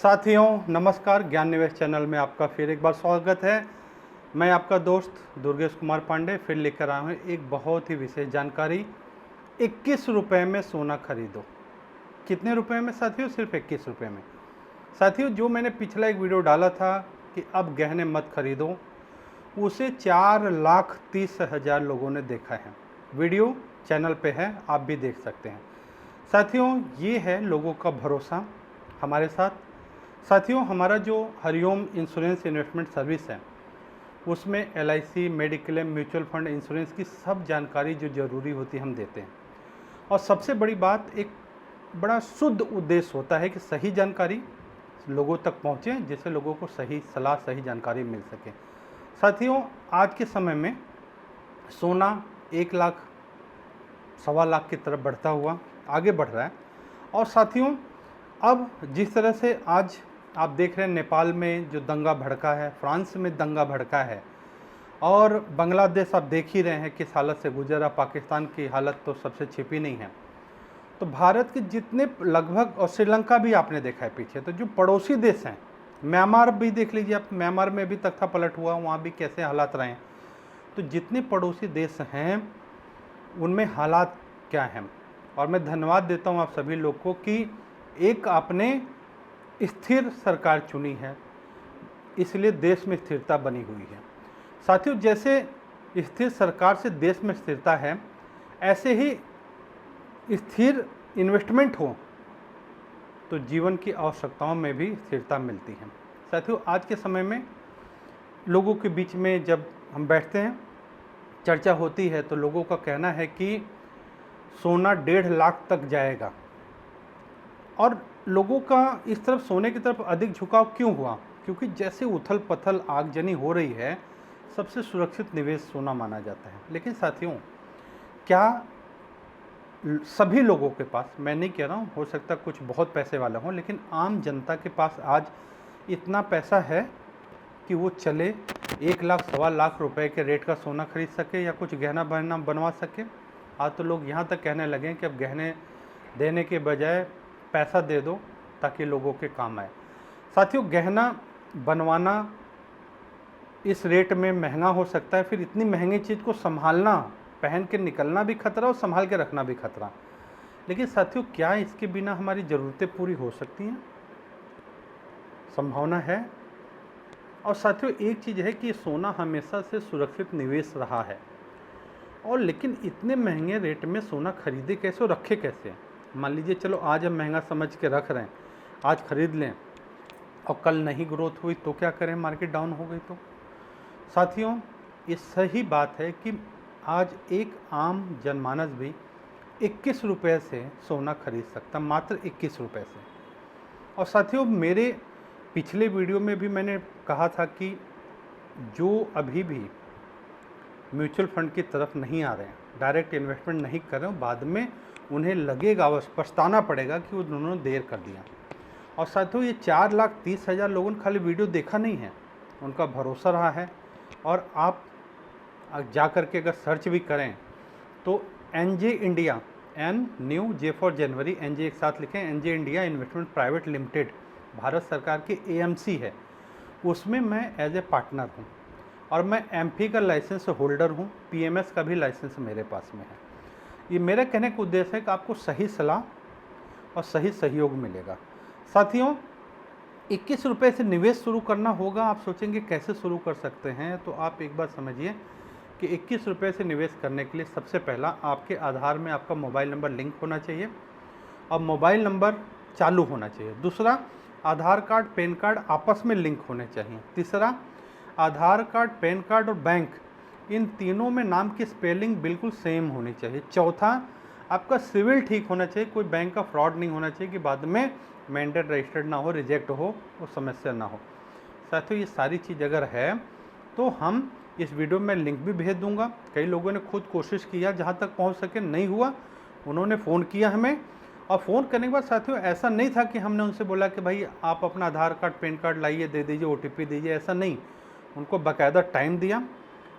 साथियों नमस्कार, ज्ञान निवेश चैनल में आपका फिर एक बार स्वागत है। मैं आपका दोस्त दुर्गेश कुमार पांडे फिर लेकर आया हूँ एक बहुत ही विशेष जानकारी। 21 रुपये में सोना खरीदो। कितने रुपए में साथियों? सिर्फ 21 रुपये में। साथियों, जो मैंने पिछला एक वीडियो डाला था कि अब गहने मत खरीदो, उसे 4,30,000 लोगों ने देखा है। वीडियो चैनल पे है, आप भी देख सकते हैं। साथियों, ये है लोगों का भरोसा हमारे साथ। साथियों, हमारा जो हरिओम इंश्योरेंस इन्वेस्टमेंट सर्विस है, उसमें LIC, mediclaim, mutual fund, insurance की सब जानकारी जो ज़रूरी होती है हम देते हैं। और सबसे बड़ी बात, एक बड़ा शुद्ध उद्देश्य होता है कि सही जानकारी लोगों तक पहुँचे, जिससे लोगों को सही सलाह, सही जानकारी मिल सके। साथियों, आज के समय में सोना 1 लाख, 1.25 लाख की तरफ बढ़ता हुआ आगे बढ़ रहा है। और साथियों, अब जिस तरह से आज आप देख रहे हैं, नेपाल में जो दंगा भड़का है, फ्रांस में दंगा भड़का है, और बांग्लादेश आप देख ही रहे हैं किस हालत से गुजरा, पाकिस्तान की हालत तो सबसे छिपी नहीं है। तो भारत के जितने लगभग, और श्रीलंका भी आपने देखा है पीछे, तो जो पड़ोसी देश हैं, म्यांमार भी देख लीजिए आप, म्यांमार में भी तख्ता पलट हुआ, वहाँ भी कैसे हालात रहे हैं। तो जितने पड़ोसी देश हैं उनमें हालात क्या हैं। और मैं धन्यवाद देता हूँ आप सभी लोग को कि एक आपने स्थिर सरकार चुनी है, इसलिए देश में स्थिरता बनी हुई है। साथियों, जैसे स्थिर सरकार से देश में स्थिरता है, ऐसे ही स्थिर इन्वेस्टमेंट हो तो जीवन की आवश्यकताओं में भी स्थिरता मिलती है। साथियों, आज के समय में लोगों के बीच में जब हम बैठते हैं, चर्चा होती है, तो लोगों का कहना है कि सोना 1.5 लाख तक जाएगा। और लोगों का इस तरफ, सोने की तरफ अधिक झुकाव क्यों हुआ? क्योंकि जैसे उथल पथल आगजनी हो रही है, सबसे सुरक्षित निवेश सोना माना जाता है। लेकिन साथियों, क्या सभी लोगों के पास, मैं नहीं कह रहा हूँ, हो सकता कुछ बहुत पैसे वाले हों, लेकिन आम जनता के पास आज इतना पैसा है कि वो चले 1 लाख, 1.25 लाख रुपए के रेट का सोना खरीद सके या कुछ गहना बनवा सके? आज तो लोग यहाँ तक कहने लगे हैं कि अब गहने देने के बजाय पैसा दे दो ताकि लोगों के काम आए। साथियों, गहना बनवाना इस रेट में महंगा हो सकता है, फिर इतनी महंगी चीज़ को संभालना, पहन के निकलना भी खतरा और संभाल के रखना भी खतरा। लेकिन साथियों, क्या इसके बिना हमारी ज़रूरतें पूरी हो सकती हैं? संभावना है। और साथियों, एक चीज़ है कि सोना हमेशा से सुरक्षित निवेश रहा है, और लेकिन इतने महंगे रेट में सोना खरीदे कैसे और रखे कैसे? मान लीजिए, चलो आज हम महंगा समझ के रख रहे हैं, आज खरीद लें और कल नहीं ग्रोथ हुई तो क्या करें, मार्केट डाउन हो गई तो? साथियों, ये सही बात है कि आज एक आम जनमानस भी 21 रुपये से सोना खरीद सकता, मात्र 21 रुपये से। और साथियों, मेरे पिछले वीडियो में भी मैंने कहा था कि जो अभी भी म्यूचुअल फंड की तरफ नहीं आ रहे हैं, डायरेक्ट इन्वेस्टमेंट नहीं कर रहे हो, बाद में उन्हें लगेगा, पछताना पड़ेगा कि उन्होंने देर कर दिया। और साथियों, ये 4,30,000 लोगों ने खाली वीडियो देखा नहीं है, उनका भरोसा रहा है। और आप जा कर के अगर सर्च भी करें तो NJ India, N new J for January, NJ एक साथ लिखें, NJ India investment private limited, Bharat सरकार की AMC है, उसमें मैं एज ए पार्टनर हूँ। और मैं MP का लाइसेंस होल्डर हूँ, PMS का भी लाइसेंस मेरे पास में है। ये मेरा कहने का उद्देश्य है कि आपको सही सलाह और सही सहयोग मिलेगा। साथियों, 21 रुपये से निवेश शुरू करना होगा। आप सोचेंगे कैसे शुरू कर सकते हैं, तो आप एक बार समझिए कि 21 रुपये से निवेश करने के लिए सबसे पहला, आपके आधार में आपका मोबाइल नंबर लिंक होना चाहिए और मोबाइल नंबर चालू होना चाहिए। दूसरा, आधार कार्ड, पैन कार्ड आपस में लिंक होने चाहिए। तीसरा, आधार कार्ड, पैन कार्ड और बैंक, इन तीनों में नाम की स्पेलिंग बिल्कुल सेम होनी चाहिए। चौथा, आपका सिविल ठीक होना चाहिए, कोई बैंक का फ्रॉड नहीं होना चाहिए कि बाद में मैंडेट रजिस्टर्ड ना हो, रिजेक्ट हो, वो समस्या ना हो। साथियों, ये सारी चीज़ अगर है तो हम इस वीडियो में लिंक भी भेज दूंगा। कई लोगों ने खुद कोशिश किया, जहाँ तक पहुँच सके, नहीं हुआ, उन्होंने फ़ोन किया हमें। और फ़ोन करने के बाद साथियों, ऐसा नहीं था कि हमने उनसे बोला कि भाई आप अपना आधार कार्ड, पैन कार्ड लाइए, दे दीजिए, OTP दीजिए, ऐसा नहीं। उनको बाकायदा टाइम दिया,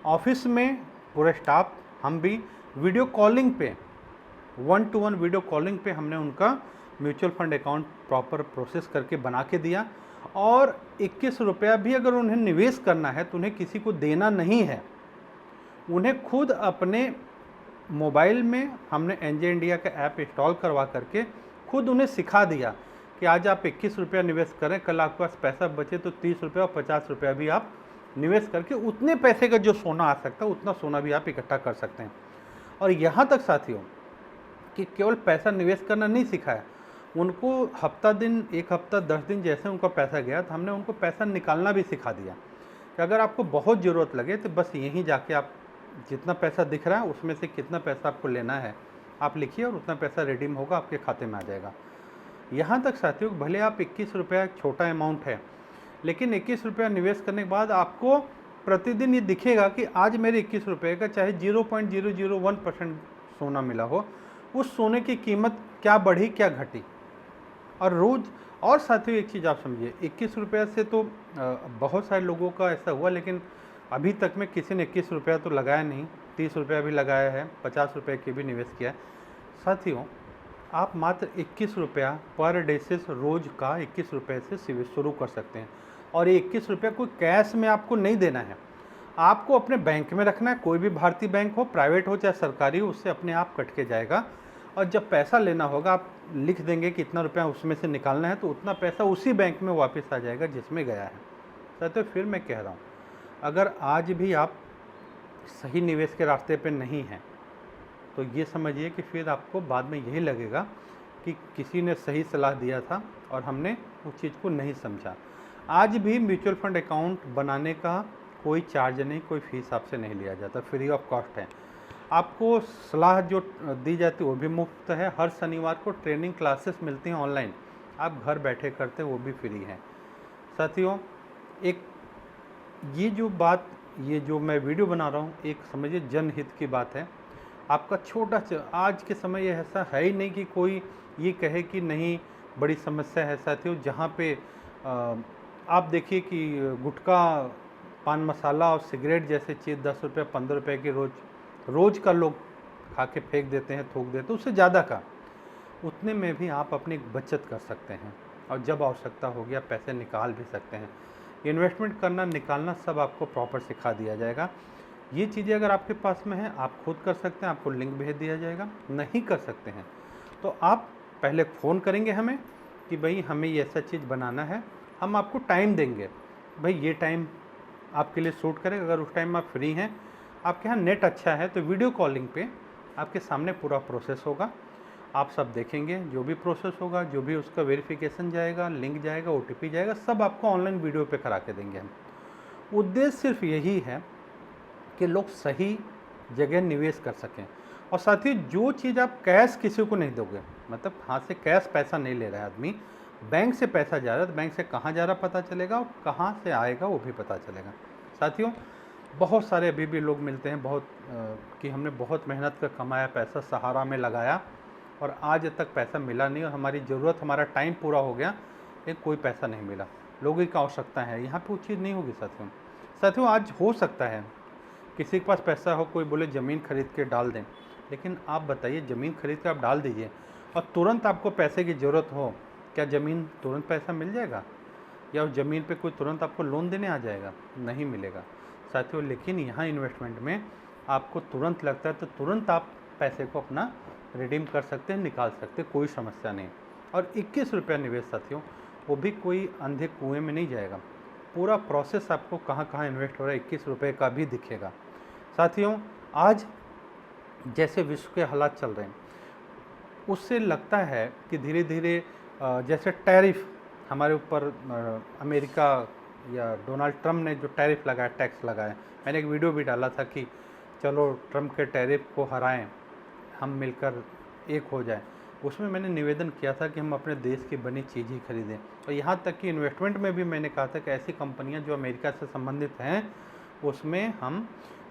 ऑफिस में पूरे स्टाफ, हम भी वीडियो कॉलिंग पे, 1-to-1 वीडियो कॉलिंग पे हमने उनका mutual fund account proper process करके बना के दिया, और 21 रुपया भी अगर उन्हें निवेश करना है तो उन्हें किसी को देना नहीं है। उन्हें खुद अपने मोबाइल में हमने एनजे इंडिया का ऐप इंस्टॉल करवा करके खुद उन्हें सिखा दिया कि आज आप 21 रुपया निवेश करें, कल आपके पास पैसा बचे तो 30 रुपया और 50 रुपया भी आप निवेश करके उतने पैसे का जो सोना आ सकता है उतना सोना भी आप इकट्ठा कर सकते हैं। और यहाँ तक साथियों कि केवल पैसा निवेश करना नहीं सिखाया, उनको हफ्ता दिन, एक हफ्ता 10 दिन जैसे उनका पैसा गया तो हमने उनको पैसा निकालना भी सिखा दिया कि अगर आपको बहुत ज़रूरत लगे तो बस यहीं जाके आप जितना पैसा दिख रहा है उसमें से कितना पैसा आपको लेना है आप लिखिए और उतना पैसा रिडीम होगा, आपके खाते में आ जाएगा। यहाँ तक साथियों भले आप 21 रुपया छोटा अमाउंट है, लेकिन 21 रुपया निवेश करने के बाद आपको प्रतिदिन ये दिखेगा कि आज मेरे 21 रुपये का चाहे 0.001% सोना मिला हो, उस सोने की कीमत क्या बढ़ी क्या घटी। और रोज़, और साथियों एक चीज़ आप समझिए, 21 रुपया से तो बहुत सारे लोगों का ऐसा हुआ, लेकिन अभी तक में किसी ने 21 रुपया तो लगाया नहीं, 30 रुपया भी लगाया है, 50 रुपये की भी निवेश किया है। साथियों आप मात्र 21 रुपया पर डे से रोज़ का 21 रुपये से शुरू कर सकते हैं। और ये 21 रुपया कोई कैश में आपको नहीं देना है, आपको अपने बैंक में रखना है। कोई भी भारतीय बैंक हो, प्राइवेट हो चाहे सरकारी हो, उससे अपने आप कट के जाएगा। और जब पैसा लेना होगा आप लिख देंगे कि इतना रुपया उसमें से निकालना है, तो उतना पैसा उसी बैंक में वापस आ जाएगा जिसमें गया है। साथियों फिर मैं कह रहा हूँ, अगर आज भी आप सही निवेश के रास्ते पे नहीं हैं तो ये समझिए कि फिर आपको बाद में यही लगेगा कि किसी ने सही सलाह दिया था और हमने उस चीज़ को नहीं समझा। आज भी म्यूचुअल फंड अकाउंट बनाने का कोई चार्ज नहीं, कोई फीस आपसे नहीं लिया जाता, फ्री ऑफ कॉस्ट है। आपको सलाह जो दी जाती है वो भी मुफ्त है। हर शनिवार को ट्रेनिंग क्लासेस मिलती हैं ऑनलाइन, आप घर बैठे करते वो भी फ्री हैं। साथियों एक ये जो मैं वीडियो बना रहा हूँ, एक समझिए जनहित की बात है। आपका छोटा आज के समय ये ऐसा है ही नहीं कि कोई ये कहे कि नहीं बड़ी समस्या है। साथियों जहाँ पे आप देखिए कि गुटखा, पान मसाला और सिगरेट जैसे चीज़ 10 रुपये 15 रुपये की रोज़ का लोग खा के फेंक देते हैं, थूक देते हैं, उससे ज़्यादा का उतने में भी आप अपनी बचत कर सकते हैं और जब आवश्यकता होगी आप पैसे निकाल भी सकते हैं। इन्वेस्टमेंट करना, निकालना सब आपको प्रॉपर सिखा दिया जाएगा। ये चीज़ें अगर आपके पास में है आप खुद कर सकते हैं, आपको लिंक भेज दिया जाएगा। नहीं कर सकते हैं तो आप पहले फ़ोन करेंगे हमें कि भाई हमें ये ऐसा चीज़ बनाना है, हम आपको टाइम देंगे, भाई ये टाइम आपके लिए सूट करेगा। अगर उस टाइम आप फ्री हैं, आपके यहाँ नेट अच्छा है, तो वीडियो कॉलिंग पे आपके सामने पूरा प्रोसेस होगा, आप सब देखेंगे। जो भी प्रोसेस होगा, जो भी उसका वेरिफिकेशन जाएगा, लिंक जाएगा, OTP जाएगा, सब आपको ऑनलाइन वीडियो पे करा के देंगे हम। उद्देश्य सिर्फ यही है कि लोग सही जगह निवेश कर सकें। और साथ ही जो चीज़ आप कैश किसी को नहीं दोगे, मतलब हाथ से कैश पैसा नहीं ले रहा है आदमी, बैंक से पैसा जा रहा है, तो बैंक से कहाँ जा रहा पता चलेगा और कहाँ से आएगा वो भी पता चलेगा। साथियों बहुत सारे अभी भी लोग मिलते हैं कि हमने बहुत मेहनत कर कमाया पैसा, सहारा में लगाया और आज तक पैसा मिला नहीं, और हमारी ज़रूरत, हमारा टाइम पूरा हो गया, लेकिन कोई पैसा नहीं मिला। लोगों की आवश्यकता है, यहाँ पे वो चीज़ नहीं होगी। साथियों आज हो सकता है किसी के पास पैसा हो, कोई बोले ज़मीन खरीद के डाल दें, लेकिन आप बताइए ज़मीन खरीद के आप डाल दीजिए और तुरंत आपको पैसे की ज़रूरत हो, क्या ज़मीन तुरंत पैसा मिल जाएगा? या उस ज़मीन पे कोई तुरंत आपको लोन देने आ जाएगा? नहीं मिलेगा साथियों। लेकिन यहाँ इन्वेस्टमेंट में आपको तुरंत लगता है तो तुरंत आप पैसे को अपना रिडीम कर सकते हैं, निकाल सकते हैं, कोई समस्या नहीं। और 21 रुपया निवेश साथियों, वो भी कोई अंधे कुएँ में नहीं जाएगा, पूरा प्रोसेस आपको कहाँ कहाँ इन्वेस्ट हो रहा है 21 रुपये का भी दिखेगा। साथियों आज जैसे विश्व के हालात चल रहे हैं, उससे लगता है कि धीरे धीरे जैसे टैरिफ हमारे ऊपर अमेरिका या डोनाल्ड ट्रम्प ने जो टैरिफ लगाया, टैक्स लगाया, मैंने एक वीडियो भी डाला था कि चलो ट्रम्प के टैरिफ को हराएं, हम मिलकर एक हो जाएं। उसमें मैंने निवेदन किया था कि हम अपने देश की बनी चीज़ ही खरीदें। और यहाँ तक कि इन्वेस्टमेंट में भी मैंने कहा था कि ऐसी कंपनियाँ जो अमेरिका से संबंधित हैं उसमें हम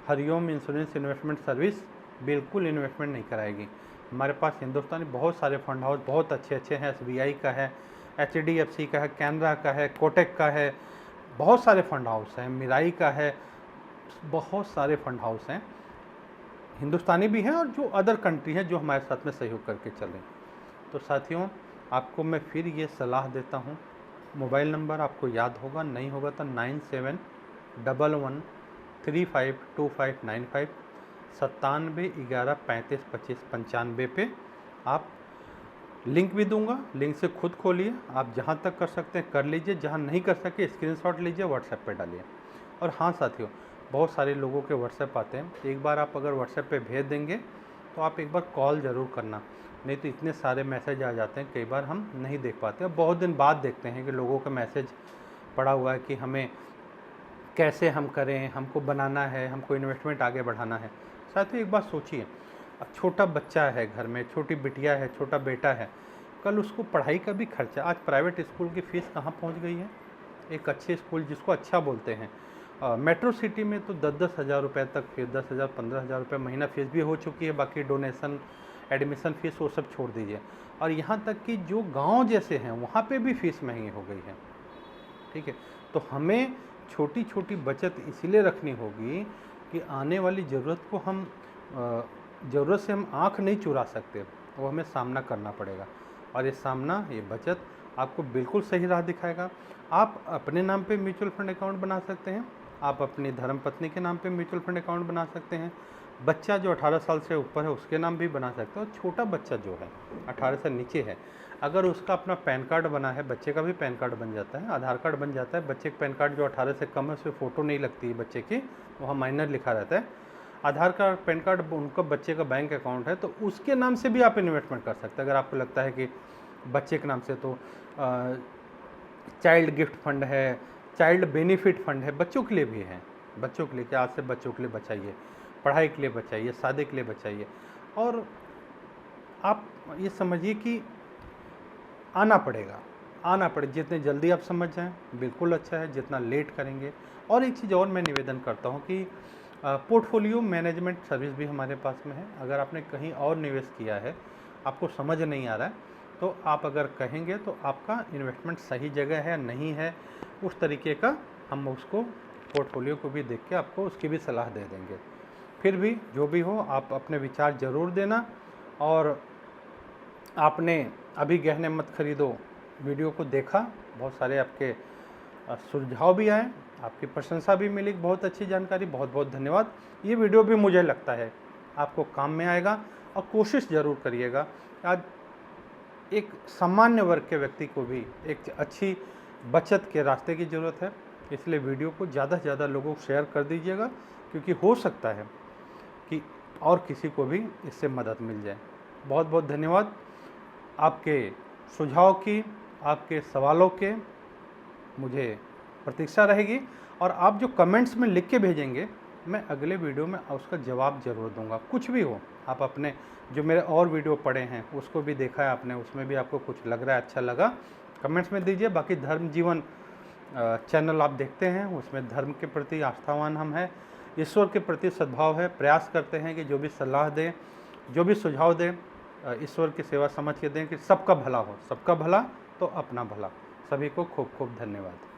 हरिओम इंश्योरेंस इन्वेस्टमेंट सर्विस बिल्कुल इन्वेस्टमेंट नहीं कराएगी। हमारे पास हिंदुस्तानी बहुत सारे फंड हाउस बहुत अच्छे अच्छे हैं, SBI का है, HDFC का है, कैनरा का है, कोटक का है, बहुत सारे फंड हाउस हैं, मिराई का है, बहुत सारे फंड हाउस हैं, हिंदुस्तानी भी हैं और जो अदर कंट्री हैं जो हमारे साथ में सहयोग करके चल रहे हैं। तो साथियों आपको मैं फिर ये सलाह देता हूँ, मोबाइल नंबर आपको याद होगा, नहीं होगा तो 9711352595 9711352595 पे आप लिंक भी दूंगा, लिंक से खुद खोलिए, आप जहाँ तक कर सकते हैं कर लीजिए, जहाँ नहीं कर सके स्क्रीनशॉट लीजिए, व्हाट्सएप पे डालिए। और हाँ साथियों, बहुत सारे लोगों के व्हाट्सएप आते हैं, एक बार आप अगर व्हाट्सएप पे भेज देंगे तो आप एक बार कॉल ज़रूर करना, नहीं तो इतने सारे मैसेज आ जाते हैं, कई बार हम नहीं देख पाते। अब बहुत दिन बाद देखते हैं कि लोगों का मैसेज पड़ा हुआ है कि हमें कैसे हम करें, हमको बनाना है, हमको इन्वेस्टमेंट आगे बढ़ाना है। साथियों एक बात सोचिए, अब छोटा बच्चा है घर में, छोटी बिटिया है, छोटा बेटा है, कल उसको पढ़ाई का भी खर्चा, आज प्राइवेट स्कूल की फ़ीस कहाँ पहुँच गई है। एक अच्छे स्कूल जिसको अच्छा बोलते हैं, मेट्रो सिटी में तो 10-10 हज़ार रुपये तक फीस, 10,000 15,000 रुपये महीना फ़ीस भी हो चुकी है, बाकी डोनेशन एडमिशन फ़ीस वो सब छोड़ दीजिए। और यहाँ तक कि जो गांव जैसे हैं वहाँ पे भी फ़ीस महंगी हो गई है। ठीक है, तो हमें छोटी छोटी बचत इसीलिए रखनी होगी कि आने वाली ज़रूरत को हम ज़रूरत से हम आँख नहीं चुरा सकते, वो हमें सामना करना पड़ेगा। और ये सामना, ये बचत आपको बिल्कुल सही राह दिखाएगा। आप अपने नाम पे म्यूचुअल फंड अकाउंट बना सकते हैं, आप अपनी धर्मपत्नी के नाम पे म्यूचुअल फंड अकाउंट बना सकते हैं, बच्चा जो 18 साल से ऊपर है उसके नाम भी बना सकते हैं, और छोटा बच्चा जो है 18 से नीचे है, अगर उसका अपना पैन कार्ड बना है, बच्चे का भी पैन कार्ड बन जाता है, आधार कार्ड बन जाता है, बच्चे का पैन कार्ड जो 18 से कम है उसमें फ़ोटो नहीं लगती है बच्चे की, वहाँ माइनर लिखा रहता है, आधार कार्ड पैन कार्ड उनका बच्चे का बैंक अकाउंट है, तो उसके नाम से भी आप इन्वेस्टमेंट कर सकते हैं। अगर आपको लगता है कि बच्चे के नाम से, तो चाइल्ड गिफ्ट फंड है, चाइल्ड बेनिफिट फंड है, बच्चों के लिए भी है, बच्चों के लिए कि आज से बच्चों के लिए बचाइए, पढ़ाई के लिए बचाइए, शादी के लिए बचाइए। और आप ये समझिए कि आना पड़े, जितने जल्दी आप समझ जाएं बिल्कुल अच्छा है, जितना लेट करेंगे। और एक चीज़ और मैं निवेदन करता हूं कि पोर्टफोलियो मैनेजमेंट सर्विस भी हमारे पास में है। अगर आपने कहीं और निवेश किया है, आपको समझ नहीं आ रहा है, तो आप अगर कहेंगे तो आपका इन्वेस्टमेंट सही जगह है नहीं है, उस तरीके का हम उसको पोर्टफोलियो को भी देख के आपको उसकी भी सलाह दे देंगे। फिर भी जो भी हो, आप अपने विचार ज़रूर देना। और आपने अभी गहने मत खरीदो वीडियो को देखा, बहुत सारे आपके सुझाव भी आए, आपकी प्रशंसा भी मिली, बहुत अच्छी जानकारी, बहुत बहुत धन्यवाद। ये वीडियो भी मुझे लगता है आपको काम में आएगा, और कोशिश ज़रूर करिएगा। आज एक सामान्य वर्ग के व्यक्ति को भी एक अच्छी बचत के रास्ते की ज़रूरत है, इसलिए वीडियो को ज़्यादा से ज़्यादा लोगों को शेयर कर दीजिएगा, क्योंकि हो सकता है कि और किसी को भी इससे मदद मिल जाए। बहुत बहुत धन्यवाद। आपके सुझाव की, आपके सवालों के मुझे प्रतीक्षा रहेगी, और आप जो कमेंट्स में लिख के भेजेंगे, मैं अगले वीडियो में उसका जवाब ज़रूर दूंगा। कुछ भी हो, आप अपने जो मेरे और वीडियो पढ़े हैं उसको भी देखा है आपने, उसमें भी आपको कुछ लग रहा है, अच्छा लगा, कमेंट्स में दीजिए। बाकी धर्म जीवन चैनल आप देखते हैं, उसमें धर्म के प्रति आस्थावान हम हैं, ईश्वर के प्रति सद्भाव है, प्रयास करते हैं कि जो भी सलाह दें, जो भी सुझाव दें, ईश्वर की सेवा समझ के दें कि सबका भला हो, सबका भला तो अपना भला। सभी को खूब खूब धन्यवाद।